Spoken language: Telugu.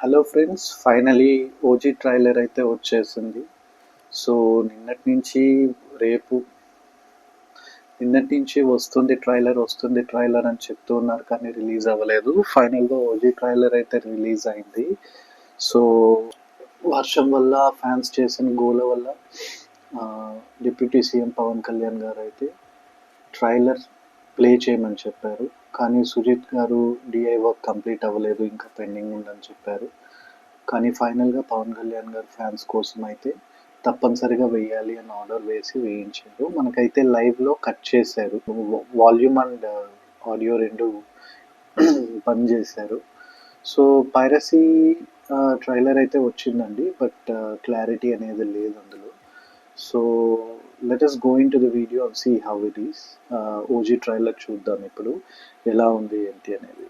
Hello friends, finally OG trailer అయితే వచ్చేసింది. సో నిన్నటి నుంచి రేపు నిన్నటి నుంచి వస్తుంది ట్రైలర్ అని చెప్తూ ఉన్నారు, కానీ రిలీజ్ అవ్వలేదు. ఫైనల్గా ఓజీ ట్రైలర్ అయితే రిలీజ్ అయింది. సో వర్షం వల్ల, ఫ్యాన్స్ చేసిన గోల వల్ల డిప్యూటీ సీఎం పవన్ కళ్యాణ్ గారు అయితే ట్రైలర్ ప్లే చేయమని చెప్పారు. కానీ సుజిత్ గారు డిఐ వర్క్ కంప్లీట్ అవ్వలేదు, ఇంకా పెండింగ్ ఉందని చెప్పారు. కానీ ఫైనల్గా పవన్ కళ్యాణ్ గారు ఫ్యాన్స్ కోసం అయితే తప్పనిసరిగా వేయాలి అని ఆర్డర్ వేసి వేయించారు. మనకైతే లైవ్లో కట్ చేశారు, వాల్యూమ్ అండ్ ఆడియో రెండు బంద్ చేశారు. సో పైరసీ ట్రైలర్ అయితే వచ్చిందండి, బట్ క్లారిటీ అనేది లేదు అందులో. So let us go into the video and see how it is. OG trailer చూద్దాం ఇప్పుడు ఎలా ఉంది ఏంటి అనేది.